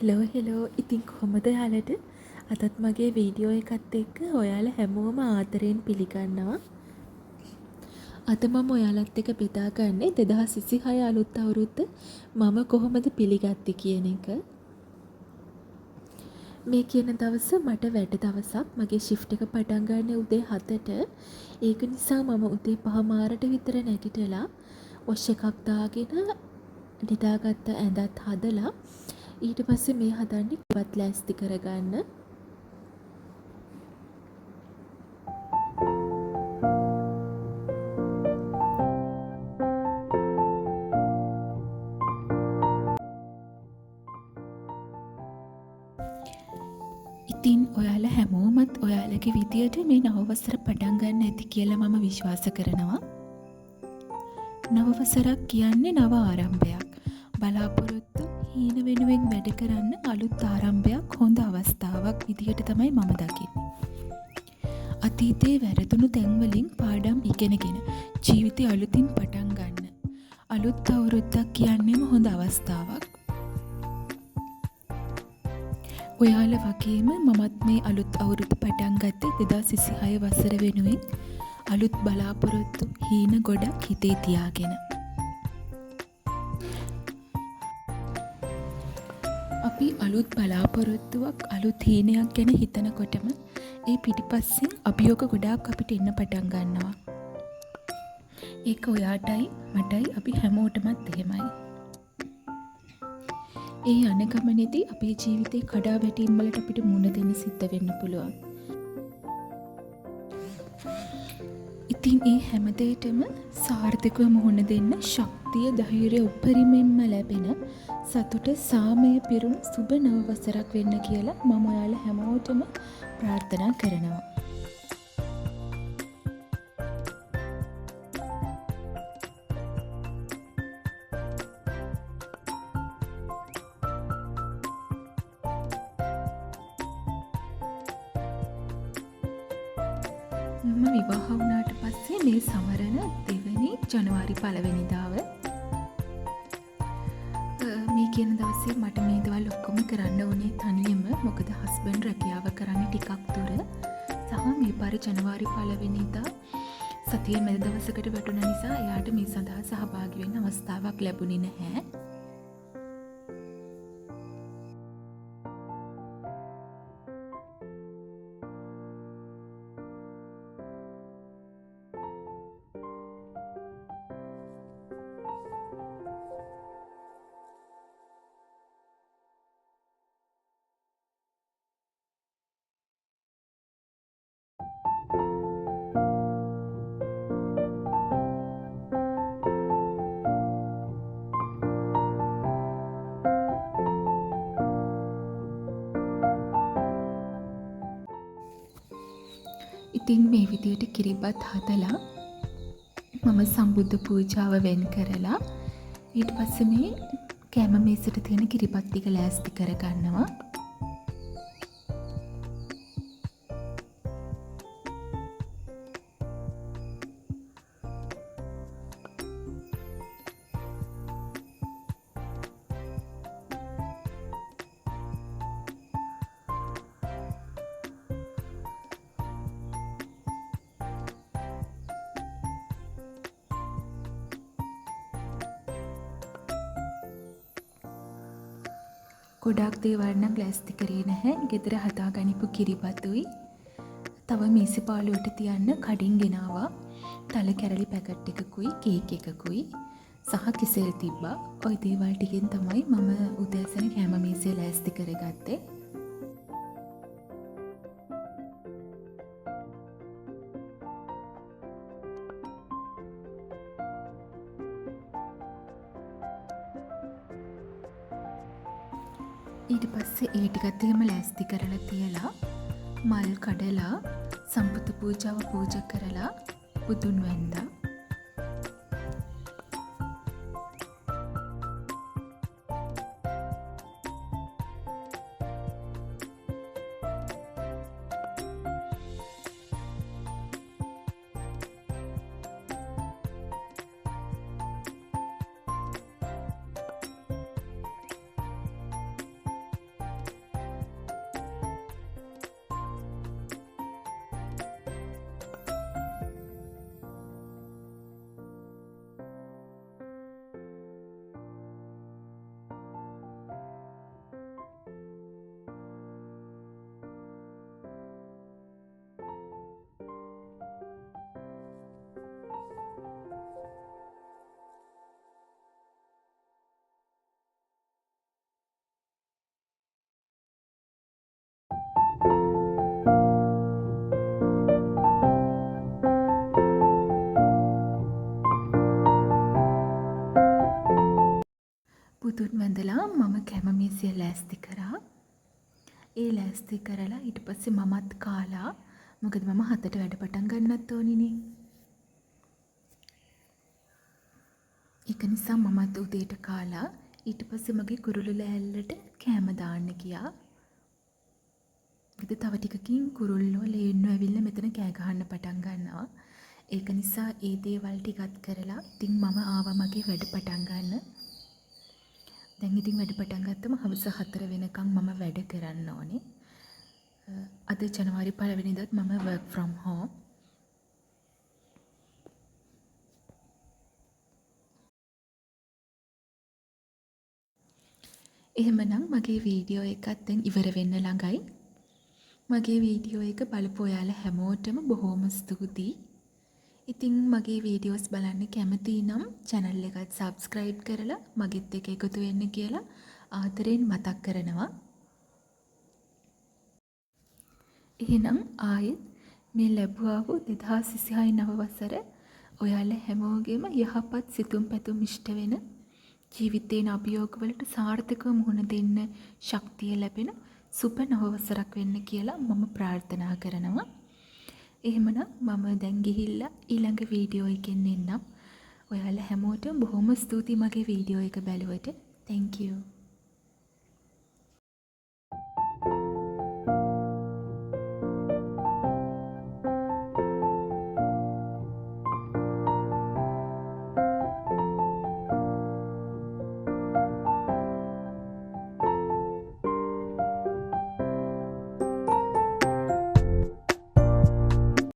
Hello ඉතින් කොහොමද යාලට අදත් මගේ වීඩියෝ එකත් එක්ක ඔයාලා හැමෝම ආදරයෙන් පිළිගන්නවා. අද මම ඔයාලත් එක්ක බෙදාගන්නේ 2026 අලුත් අවුරුද්ද මම කොහොමද පිළිගත්තේ කියන එක. මේ කියන දවස මට වැඩ දවසක්. මගේ ෂිෆ්ට් එක පටන් ගන්න උදේ 7ට. ඒක නිසා මම උදේ 5:00 විතර නැගිටලා වොෂ් එකක් දාගෙන නිදාගත්ත ඇඳත් හදලා ඊට පස්සේ මේ හදන්නේ කිරිබත් ලෑස්ති කරගන්න. ඉතින් ඔයාලා හැමෝමත් ඔයාලගේ විදියට මේ නව වසර පටන් ගන්න ඇති කියලා මම විශ්වාස කරනවා. නව වසරක් කියන්නේ නව ආරම්භයක්. බලාපොරොත්තු හීන වෙනුවෙන් වැඩ කරන්න අලුත් ආරම්භයක් හොඳ අවස්ථාවක් විදියට තමයි මම දකින්නේ. අතීතයේ වැරදුණු තැන්වලින් පාඩම් ඉගෙනගෙන ජීවිතය අලුතින් පටන් ගන්න. අලුත් අවුරුද්දක් කියන්නේම හොඳ අවස්ථාවක්. ඔයාලා වගේම මමත් මේ අලුත් අවුරුදු පටන් ගත්තේ 2026 වසර වෙනුවෙන් අලුත් බලාපොරොත්තු හීන ගොඩක් හිතේ තියාගෙන. අපි අලුත් බලාපොරොත්තුවක් අලුත් හීනයක් ගැන හිතනකොටම ඒ පිටිපස්සෙන් අභියෝග ගොඩාක් අපිට එන්න පටන් ගන්නවා. ඒක ඔයාටයි මටයි අපි හැමෝටමත් එහෙමයි. ඒ යන ගමනේදී අපේ ජීවිතේ කඩා වැටීම් වලට අපිට මුහුණ දෙන්න සිද්ධ වෙන්න පුළුවන්. ඉතින් ඒ හැම දෙයකටම සාර්ථකව මුහුණ දෙන්න ශක්තිය ධෛර්යය උපරිමයෙන්ම ලැබෙන සතුට සාමය පිරුණු සුබ නව වසරක් වෙන්න කියලා මම ඔයාලා හැමෝටම ප්‍රාර්ථනා කරනවා. මම විවාහ වුණාට පස්සේ මේ සමරන දෙවැනි ජනවාරි 1 වෙනිදාව මේ කියන දවසේ මට මේ දේවල් ඔක්කොම කරන්න ඕනේ තනියම. මොකද හස්බන්ඩ් රැකියාව කරන්නේ ටිකක් දුර. සහ මේ පාර ජනවාරි 1 වෙනිදා සතියේ මැද දවසකට වැටුණ නිසා එයාට මේ සඳහා සහභාගී වෙන්න අවස්ථාවක් ලැබුණේ නැහැ. ඉතින් මේ විදියට කිරිබත් හදලා මම සම්බුද්ධ පූජාව වෙන් කරලා ඊට පස්සේ මේ කැම මේසෙට තියෙන කිරිබත් ටික ලෑස්ති කරගන්නවා. ගොඩක් දේවල් නම් ලෑස්ති කරේ නැහැ. ගෙදර හදාගනිපු කිරිබතුයි තව මේසෙ පාළුවට තියන්න කඩින් ගෙනාවා. තල කැරලි පැකට් එකකුයි කේක් එකකුයි සහ කිසෙල් තිබ්බා. ওই දේවල් ටිකෙන් තමයි මම උදෑසන කැම මේසෙ ලෑස්ති කරගත්තේ. ඊට පස්සේ ඒ ටිකත් එහෙම ලෑස්ති කරලා තියලා මල් කඩලා සම්බුද්ධ පූජාව පූජා කරලා බුදුන් වැන්දා. බුදුන් වැඳලා මම කැමමේසිය ලෑස්ති කරා. ඒ ලෑස්ති කරලා ඊට පස්සේ මමත් කාලා. මොකද මම 7ට වැඩ පටන් ගන්නත් ඕනිනේ. ඒක නිසා මමත් උදේට කාලා ඊට පස්සේ මගේ කුරුළු ලෑල්ලට කෑම දාන්න ගියා. තව ටිකකින් කුරුල්ලෝ ලේන්නෝ ඇවිල්ලා මෙතන කෑ ගහන්න පටන් ගන්නවා. ඒක නිසා ඒ දේවල් ටිකත් කරලා ඉතින් මම ආවා මගේ වැඩ පටන් ගන්න. දැන් ඉතින් වැඩ පටන් ගත්තම හවස 4 වෙනකන් මම වැඩ කරන්න ඕනේ. අද ජනවාරි 1 වෙනිදාත් මම work from home. එහෙමනම් මගේ වීඩියෝ එකත් දැන් ඉවර වෙන්න ළඟයි. මගේ වීඩියෝ එක බලපු ඔයාලා හැමෝටම බොහොම ස්තුතියි. ඉතින් මගේ වීඩියෝස් බලන්න කැමති නම් channel එකත් subscribe කරලා මගෙත් එක්ක එකතු වෙන්න කියලා ආදරෙන් මතක් කරනවා. එහෙනම් ආයෙත් මේ ලැබුවා වූ 2026 නව වසර ඔයාලා හැමෝගෙම යහපත් සිතුම් පැතුම් ඉෂ්ට වෙන ජීවිතේන අභියෝගවලට සාර්ථකව මුහුණ දෙන්න ශක්තිය ලැබෙන සුබ නව වසරක් වෙන්න කියලා මම ප්‍රාර්ථනා කරනවා. එහෙමනම් මම දැන් ගිහිල්ලා ඊළඟ වීඩියෝ එකෙන් එන්නම්. ඔයාලා හැමෝටම බොහොම ස්තුතියි මගේ වීඩියෝ එක බැලුවට. Thank you.